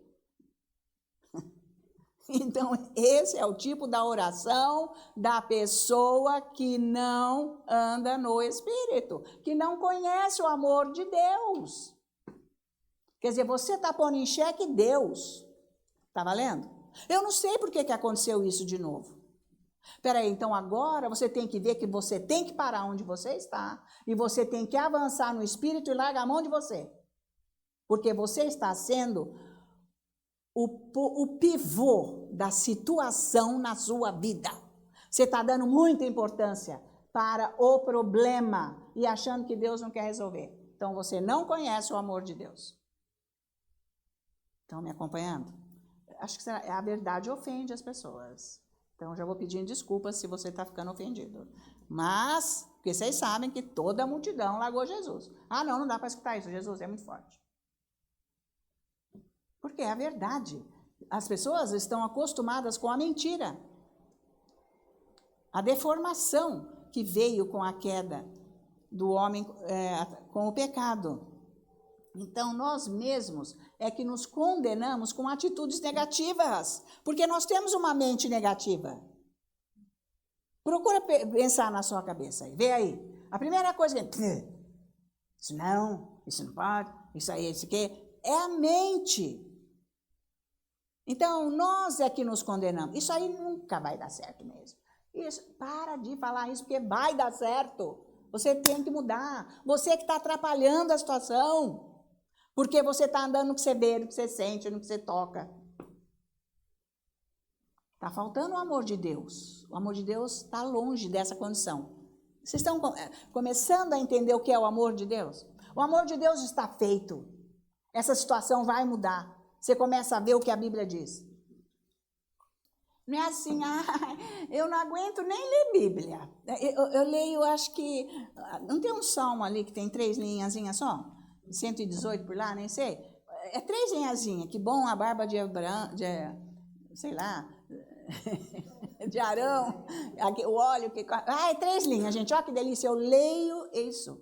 Então, esse é o tipo da oração da pessoa que não anda no Espírito, que não conhece o amor de Deus. Quer dizer, você está pondo em xeque Deus. Está valendo? Eu não sei por que aconteceu isso de novo. Espera aí, então agora você tem que ver que você tem que parar onde você está e você tem que avançar no Espírito e largar a mão de você. Porque você está sendo o pivô da situação na sua vida. Você está dando muita importância para o problema e achando que Deus não quer resolver. Então, você não conhece o amor de Deus. Estão me acompanhando? Acho que a verdade ofende as pessoas. Então, já vou pedindo desculpas se você está ficando ofendido. Mas, porque vocês sabem que toda a multidão largou Jesus. Ah, não dá para escutar isso. Jesus é muito forte. Porque é a verdade. As pessoas estão acostumadas com a mentira. A deformação que veio com a queda do homem, com o pecado. Então, nós mesmos é que nos condenamos com atitudes negativas. Porque nós temos uma mente negativa. Procura pensar na sua cabeça aí. Vê aí. A primeira coisa que... Isso não pode, isso aí, isso aqui. É a mente. Então, nós é que nos condenamos. Isso aí nunca vai dar certo mesmo. Isso, para de falar isso, porque vai dar certo. Você tem que mudar. Você que está atrapalhando a situação. Porque você está andando no que você vê, no que você sente, no que você toca. Está faltando o amor de Deus. O amor de Deus está longe dessa condição. Vocês estão começando a entender o que é o amor de Deus? O amor de Deus está feito. Essa situação vai mudar. Você começa a ver o que a Bíblia diz. Não é assim, eu não aguento nem ler Bíblia. Eu leio, acho que... Não tem um salmo ali que tem 3 linhazinhas só? 118 por lá, nem sei. É 3 linhazinhas. Que bom a barba de Abraão, sei lá, de Arão, o óleo que... é 3 linhas, gente. Olha que delícia, eu leio isso.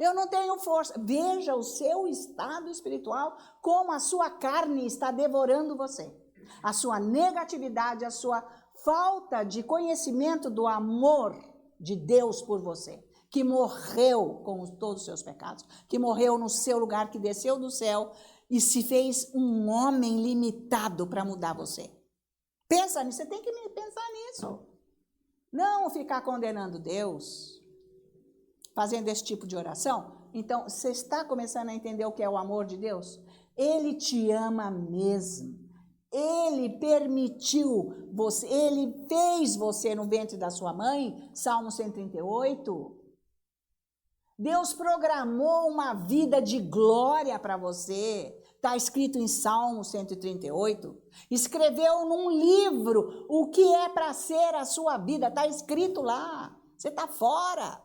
Eu não tenho força. Veja o seu estado espiritual, como a sua carne está devorando você. A sua negatividade, a sua falta de conhecimento do amor de Deus por você, que morreu com todos os seus pecados, que morreu no seu lugar, que desceu do céu e se fez um homem limitado para mudar você. Pensa nisso, você tem que pensar nisso. Não ficar condenando Deus, fazendo esse tipo de oração. Então, você está começando a entender o que é o amor de Deus? Ele te ama mesmo. Ele permitiu você, ele fez você no ventre da sua mãe, Salmo 138. Deus programou uma vida de glória para você. Está escrito em Salmo 138. Escreveu num livro o que é para ser a sua vida. Está escrito lá. Você está fora.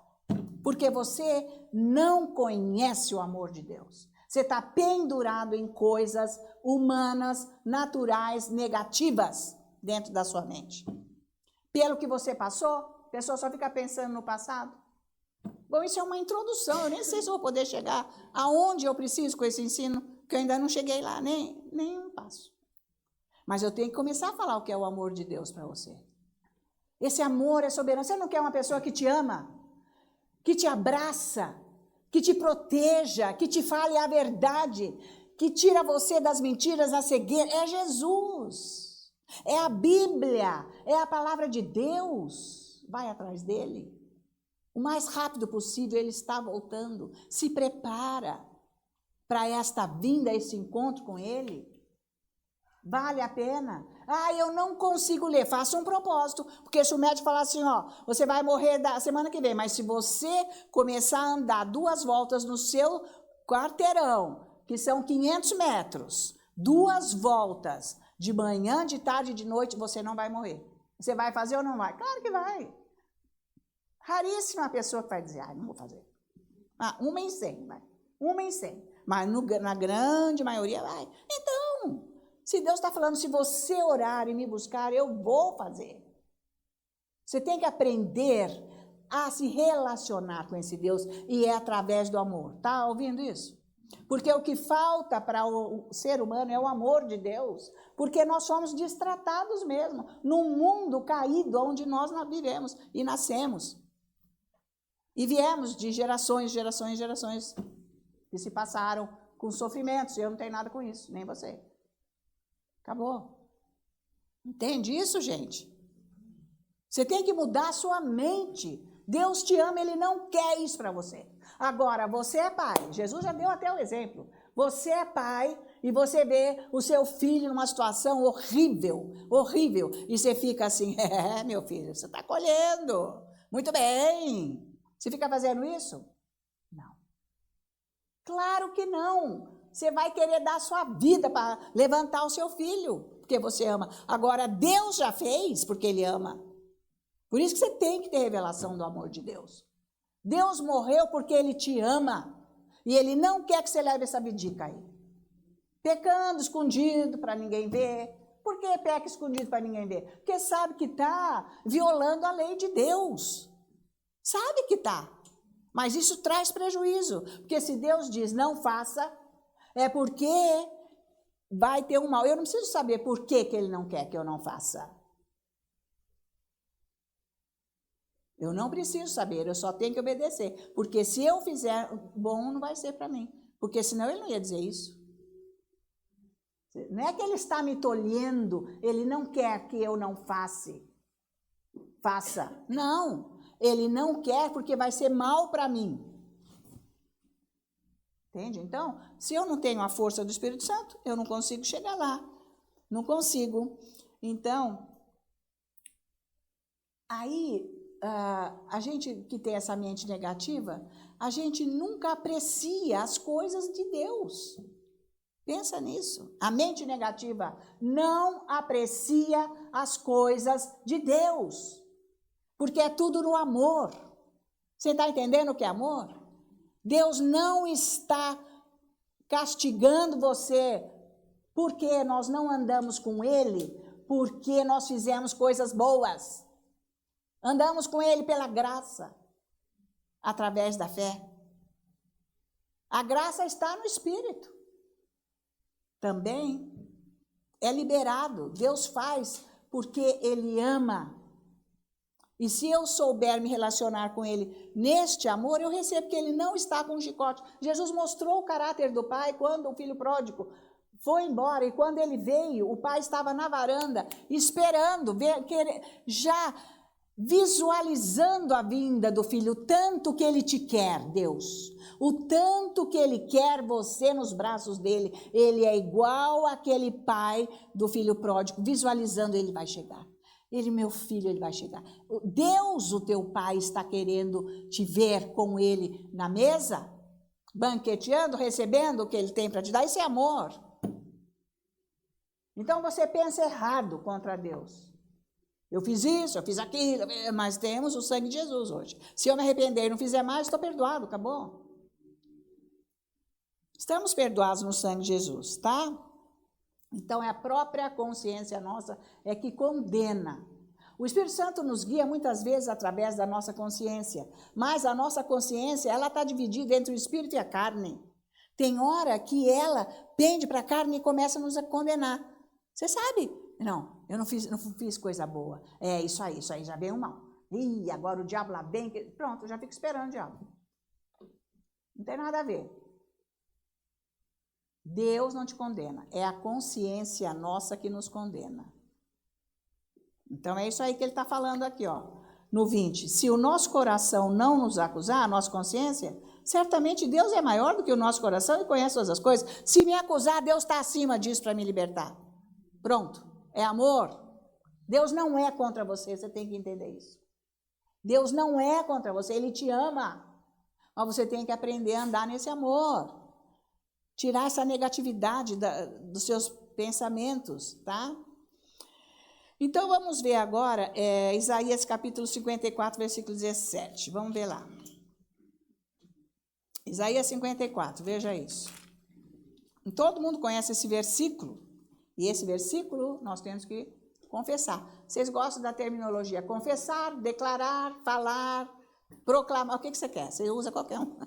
Porque você não conhece o amor de Deus. Você está pendurado em coisas humanas, naturais, negativas dentro da sua mente. Pelo que você passou, a pessoa só fica pensando no passado. Bom, isso é uma introdução. Eu nem sei se eu vou poder chegar aonde eu preciso com esse ensino, que eu ainda não cheguei lá, nem um passo. Mas eu tenho que começar a falar o que é o amor de Deus para você. Esse amor é soberano. Você não quer uma pessoa que te ama, que te abraça, que te proteja, que te fale a verdade, que tira você das mentiras, da cegueira? É Jesus, é a Bíblia, é a palavra de Deus. Vai atrás dele. O mais rápido possível, ele está voltando. Se prepara para esta vinda, esse encontro com ele. Vale a pena. Eu não consigo ler. Faça um propósito, porque se o médico falar assim, você vai morrer da semana que vem, mas se você começar a andar 2 voltas no seu quarteirão, que são 500 metros, 2 voltas, de manhã, de tarde e de noite, você não vai morrer. Você vai fazer ou não vai? Claro que vai. Raríssima a pessoa que vai dizer, não vou fazer. 1 em 100, vai. 1 em 100. Mas na grande maioria vai. Então, se Deus está falando, se você orar e me buscar, eu vou fazer. Você tem que aprender a se relacionar com esse Deus, e é através do amor. Tá ouvindo isso? Porque o que falta para o ser humano é o amor de Deus, porque nós somos destratados mesmo, num mundo caído onde nós vivemos e nascemos. E viemos de gerações que se passaram com sofrimentos, e eu não tenho nada com isso, nem você. Acabou. Entende isso, gente? Você tem que mudar a sua mente. Deus te ama, ele não quer isso para você. Agora, você é pai. Jesus já deu até o exemplo. Você é pai e você vê o seu filho numa situação horrível, horrível. E você fica assim, meu filho, você está colhendo. Muito bem. Você fica fazendo isso? Não. Claro que não. Você vai querer dar a sua vida para levantar o seu filho, porque você ama. Agora, Deus já fez porque ele ama. Por isso que você tem que ter revelação do amor de Deus. Deus morreu porque ele te ama. E ele não quer que você leve essa bidica aí. Pecando escondido para ninguém ver. Por que peca escondido para ninguém ver? Porque sabe que está violando a lei de Deus. Sabe que está. Mas isso traz prejuízo. Porque se Deus diz não faça, é porque vai ter um mal. Eu não preciso saber por que ele não quer que eu não faça. Eu não preciso saber, eu só tenho que obedecer. Porque se eu fizer, bom não vai ser para mim. Porque senão ele não ia dizer isso. Não é que ele está me tolhendo, ele não quer que eu não faça. Não, ele não quer porque vai ser mal para mim. Entende? Então, se eu não tenho a força do Espírito Santo, eu não consigo chegar lá. Não consigo. Então, aí a gente que tem essa mente negativa, a gente nunca aprecia as coisas de Deus. Pensa nisso. A mente negativa não aprecia as coisas de Deus, porque é tudo no amor. Você está entendendo o que é amor? Deus não está castigando você porque nós não andamos com Ele, porque nós fizemos coisas boas. Andamos com Ele pela graça, através da fé. A graça está no Espírito. Também é liberado. Deus faz porque Ele ama. E se eu souber me relacionar com Ele neste amor, eu recebo, porque Ele não está com um chicote. Jesus mostrou o caráter do Pai quando o filho pródigo foi embora. E quando ele veio, o Pai estava na varanda, esperando, já visualizando a vinda do filho. O tanto que Ele te quer, Deus. O tanto que Ele quer você nos braços dEle. Ele é igual àquele pai do filho pródigo, visualizando, ele vai chegar. Ele, meu filho, ele vai chegar. Deus, o teu pai, está querendo te ver com ele na mesa, banqueteando, recebendo o que ele tem para te dar. Isso é amor. Então você pensa errado contra Deus. Eu fiz isso, eu fiz aquilo, mas temos o sangue de Jesus hoje. Se eu me arrepender e não fizer mais, estou perdoado, acabou. Estamos perdoados no sangue de Jesus, tá? Então, é a própria consciência nossa é que condena. O Espírito Santo nos guia muitas vezes através da nossa consciência, mas a nossa consciência, ela está dividida entre o Espírito e a carne. Tem hora que ela pende para a carne e começa a nos condenar. Você sabe? Não, eu não fiz coisa boa. É isso aí já veio mal. Ih, agora o diabo lá vem. Pronto, eu já fico esperando o diabo. Não tem nada a ver. Deus não te condena, é a consciência nossa que nos condena. Então é isso aí que ele está falando aqui, ó, no 20. Se o nosso coração não nos acusar, a nossa consciência, certamente Deus é maior do que o nosso coração e conhece todas as coisas. Se me acusar, Deus está acima disso para me libertar. Pronto, é amor. Deus não é contra você, você tem que entender isso. Deus não é contra você, Ele te ama. Mas você tem que aprender a andar nesse amor. Tirar essa negatividade dos seus pensamentos, tá? Então, vamos ver agora Isaías capítulo 54, versículo 17. Vamos ver lá. Isaías 54, veja isso. Todo mundo conhece esse versículo. E esse versículo nós temos que confessar. Vocês gostam da terminologia? Confessar, declarar, falar, proclamar. O que você quer? Você usa qualquer um.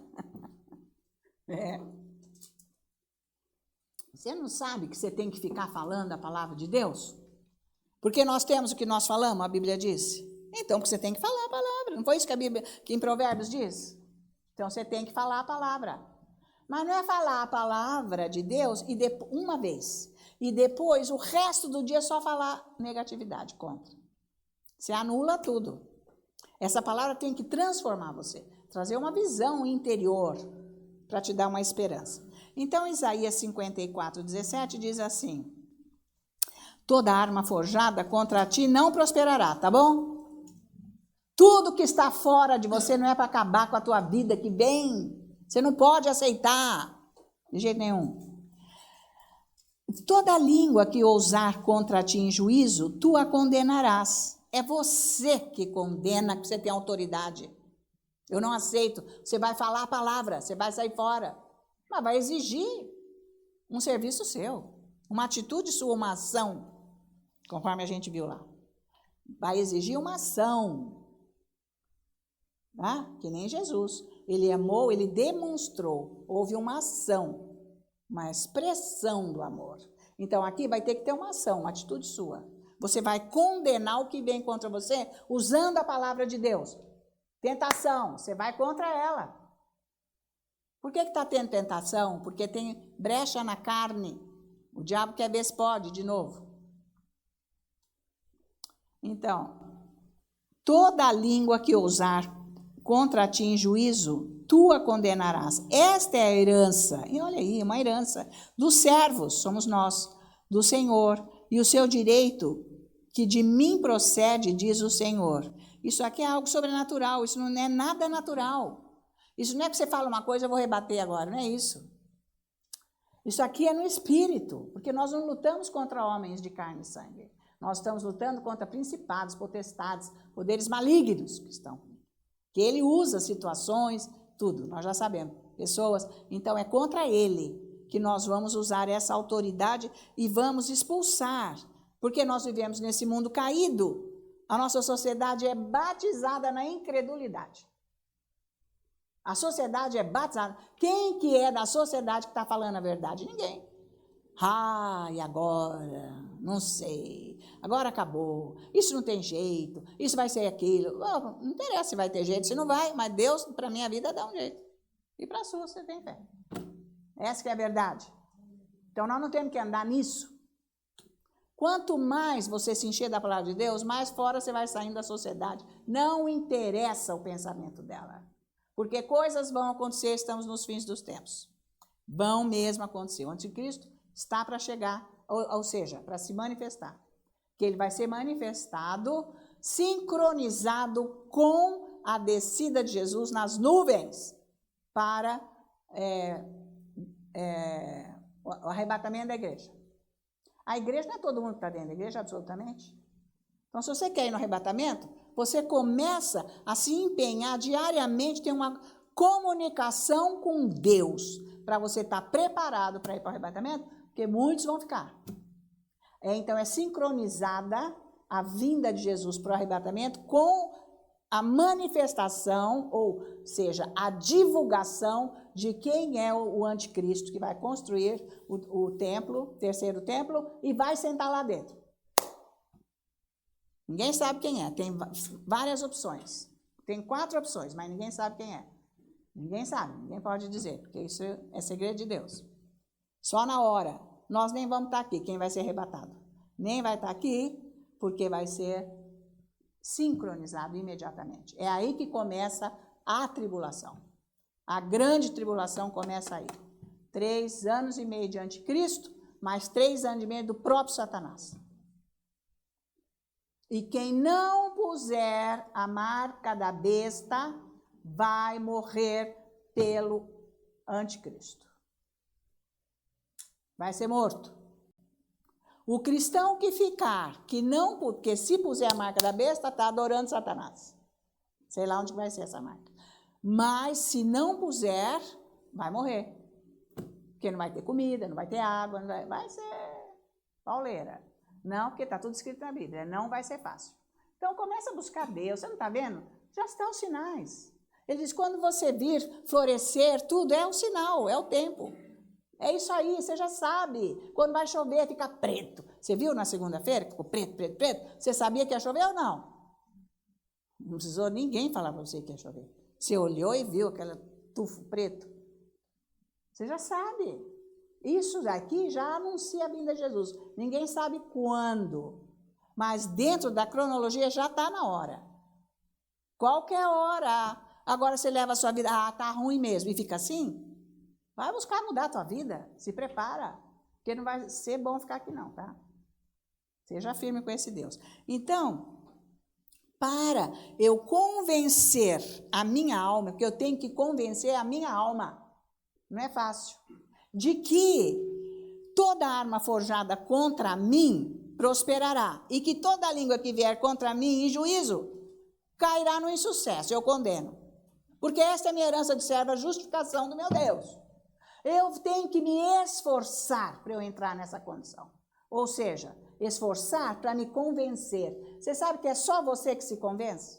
Você não sabe que você tem que ficar falando a palavra de Deus? Porque nós temos o que nós falamos, a Bíblia diz. Então, você tem que falar a palavra. Não foi isso que a Bíblia, que em Provérbios diz? Então, você tem que falar a palavra. Mas não é falar a palavra de Deus uma vez. E depois, o resto do dia, só falar negatividade contra. Você anula tudo. Essa palavra tem que transformar você. Trazer uma visão interior para te dar uma esperança. Então, Isaías 54, 17 diz assim: toda arma forjada contra ti não prosperará, tá bom? Tudo que está fora de você não é para acabar com a tua vida que vem. Você não pode aceitar, de jeito nenhum. Toda língua que ousar contra ti em juízo, tu a condenarás. É você que condena, que você tem autoridade. Eu não aceito. Você vai falar a palavra, você vai sair fora. Mas vai exigir um serviço seu, uma atitude sua, uma ação, conforme a gente viu lá. Vai exigir uma ação, tá? Que nem Jesus. Ele amou, ele demonstrou, houve uma ação, uma expressão do amor. Então aqui vai ter que ter uma ação, uma atitude sua. Você vai condenar o que vem contra você usando a palavra de Deus. Tentação, você vai contra ela. Por que está tendo tentação? Porque tem brecha na carne. O diabo quer ver se pode de novo. Então, toda língua que ousar contra ti em juízo, tu a condenarás. Esta é a herança, e olha aí, uma herança dos servos, somos nós, do Senhor, e o seu direito que de mim procede, diz o Senhor, Isso aqui é algo sobrenatural, isso não é nada natural. Isso não é que você fala uma coisa, eu vou rebater agora, não é isso. Isso aqui é no espírito, porque nós não lutamos contra homens de carne e sangue. Nós estamos lutando contra principados, potestades, poderes malignos que estão. Que ele usa situações, tudo, nós já sabemos, pessoas. Então é contra ele que nós vamos usar essa autoridade e vamos expulsar. Porque nós vivemos nesse mundo caído. A nossa sociedade é batizada na incredulidade. A sociedade é batizada. Quem que é da sociedade que está falando a verdade? Ninguém. E agora? Não sei. Agora acabou. Isso não tem jeito. Isso vai ser aquilo. Não interessa se vai ter jeito, se não vai. Mas Deus, para a minha vida, dá um jeito. E para a sua, você tem fé. Essa que é a verdade. Então, nós não temos que andar nisso. Quanto mais você se encher da palavra de Deus, mais fora você vai saindo da sociedade. Não interessa o pensamento dela. Porque coisas vão acontecer, estamos nos fins dos tempos. Vão mesmo acontecer. O anticristo está para chegar, ou seja, para se manifestar. Que ele vai ser manifestado, sincronizado com a descida de Jesus nas nuvens para o arrebatamento da igreja. A igreja não é todo mundo que está dentro da igreja, absolutamente. Então, se você quer ir no arrebatamento, você começa a se empenhar diariamente, ter uma comunicação com Deus, para você estar preparado para ir para o arrebatamento, porque muitos vão ficar. Então, é sincronizada a vinda de Jesus para o arrebatamento com a manifestação, ou seja, a divulgação de quem é o anticristo que vai construir o templo, terceiro templo, e vai sentar lá dentro. Ninguém sabe quem é, tem várias opções. Tem 4 opções, mas ninguém sabe quem é. Ninguém sabe, ninguém pode dizer, porque isso é segredo de Deus. Só na hora. Nós nem vamos estar aqui, quem vai ser arrebatado. Nem vai estar aqui, porque vai ser sincronizado imediatamente. É aí que começa a tribulação. A grande tribulação começa aí. 3 anos e meio de anticristo, mais 3 anos e meio do próprio Satanás. E quem não puser a marca da besta vai morrer pelo anticristo. Vai ser morto. O cristão que ficar, porque se puser a marca da besta, está adorando Satanás. Sei lá onde vai ser essa marca. Mas se não puser, vai morrer. Porque não vai ter comida, não vai ter água, vai ser pauleira. Não, porque está tudo escrito na Bíblia, não vai ser fácil. Então, começa a buscar Deus, você não está vendo? Já estão os sinais. Ele diz, quando você vir florescer, tudo é um sinal, é o tempo. É isso aí, você já sabe. Quando vai chover, fica preto. Você viu na segunda-feira que ficou preto, preto, preto? Você sabia que ia chover ou não? Não precisou ninguém falar para você que ia chover. Você olhou e viu aquele tufo preto. Você já sabe. Isso daqui já anuncia a vinda de Jesus. Ninguém sabe quando, mas dentro da cronologia já está na hora. Qualquer hora. Agora você leva a sua vida, tá ruim mesmo, e fica assim? Vai buscar mudar a tua vida, se prepara, porque não vai ser bom ficar aqui não, tá? Seja firme com esse Deus. Então, para eu convencer a minha alma, porque eu tenho que convencer a minha alma, não é fácil, de que toda arma forjada contra mim prosperará, e que toda língua que vier contra mim em juízo cairá no insucesso, eu condeno. Porque esta é a minha herança de servo, a justificação do meu Deus. Eu tenho que me esforçar para eu entrar nessa condição. Ou seja, esforçar para me convencer. Você sabe que é só você que se convence?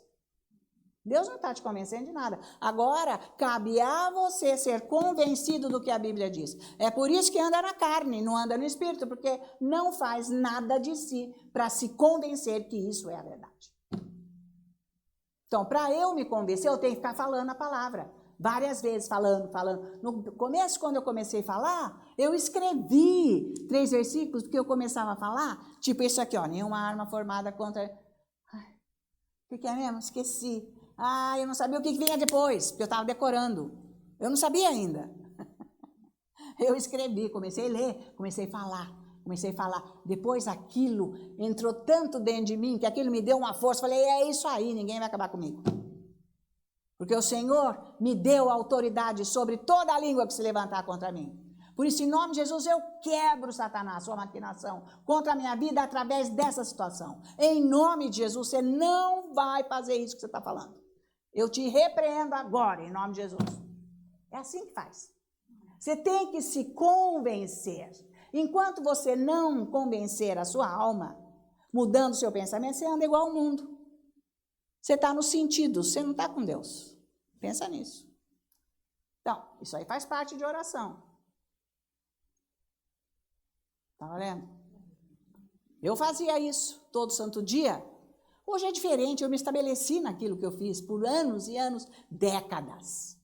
Deus não está te convencendo de nada. Agora, cabe a você ser convencido do que a Bíblia diz. É por isso que anda na carne, não anda no espírito, porque não faz nada de si para se convencer que isso é a verdade. Então, para eu me convencer, eu tenho que ficar falando a palavra. Várias vezes, falando. No começo, quando eu comecei a falar, eu escrevi 3 versículos, porque eu começava a falar, tipo isso aqui, ó, nenhuma arma formada contra... O que é mesmo? Esqueci. Eu não sabia o que vinha depois, porque eu estava decorando. Eu não sabia ainda. Eu escrevi, comecei a ler, comecei a falar. Comecei a falar, depois aquilo entrou tanto dentro de mim, que aquilo me deu uma força. Falei, é isso aí, ninguém vai acabar comigo. Porque o Senhor me deu autoridade sobre toda a língua que se levantar contra mim. Por isso, em nome de Jesus, eu quebro, Satanás, sua maquinação contra a minha vida através dessa situação. Em nome de Jesus, você não vai fazer isso que você está falando. Eu te repreendo agora, em nome de Jesus. É assim que faz. Você tem que se convencer. Enquanto você não convencer a sua alma, mudando o seu pensamento, você anda igual ao mundo. Você está no sentido, você não está com Deus. Pensa nisso. Então, isso aí faz parte de oração. Tá valendo? Eu fazia isso todo santo dia. Hoje é diferente, eu me estabeleci naquilo que eu fiz por anos e anos, décadas.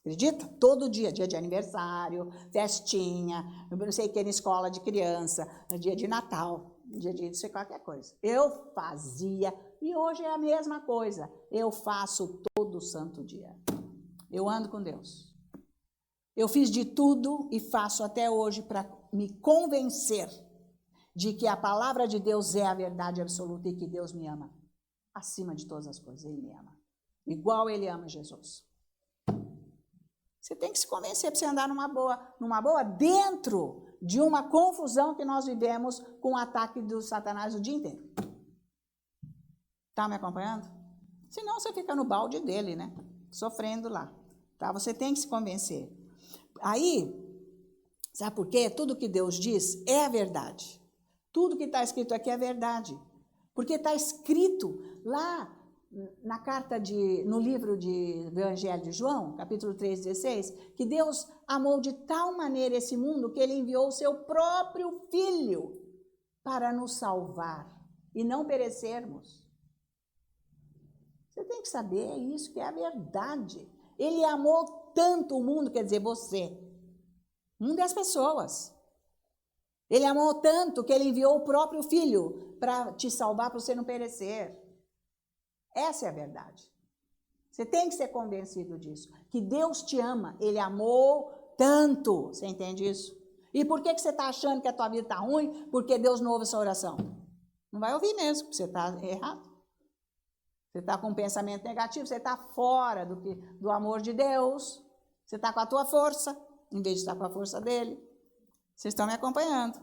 Acredita? Todo dia, dia de aniversário, festinha, eu não sei o que, na escola de criança, dia de Natal, dia de não sei qualquer coisa. Eu fazia, e hoje é a mesma coisa. Eu faço todo santo dia. Eu ando com Deus. Eu fiz de tudo e faço até hoje para me convencer de que a palavra de Deus é a verdade absoluta e que Deus me ama. Acima de todas as coisas, Ele me ama. Igual Ele ama Jesus. Você tem que se convencer para você andar numa boa, dentro de uma confusão que nós vivemos com o ataque do Satanás o dia inteiro. Está me acompanhando? Senão você fica no balde dele, né? Sofrendo lá. Tá? Você tem que se convencer. Aí, sabe por quê? Tudo que Deus diz é a verdade. Tudo que está escrito aqui é verdade. Porque está escrito lá na no livro do Evangelho de João, capítulo 3,16, que Deus amou de tal maneira esse mundo que Ele enviou o seu próprio Filho para nos salvar e não perecermos. Você tem que saber isso, que é a verdade. Ele amou tanto o mundo, quer dizer, você. O mundo é as pessoas. Ele amou tanto que Ele enviou o próprio Filho para te salvar, para você não perecer. Essa é a verdade. Você tem que ser convencido disso. Que Deus te ama. Ele amou tanto. Você entende isso? E por que você está achando que a tua vida está ruim? Porque Deus não ouve essa oração. Não vai ouvir mesmo, porque você está errado. Você está com um pensamento negativo, você está fora do amor de Deus. Você está com a tua força, em vez de estar com a força dele. Vocês estão me acompanhando.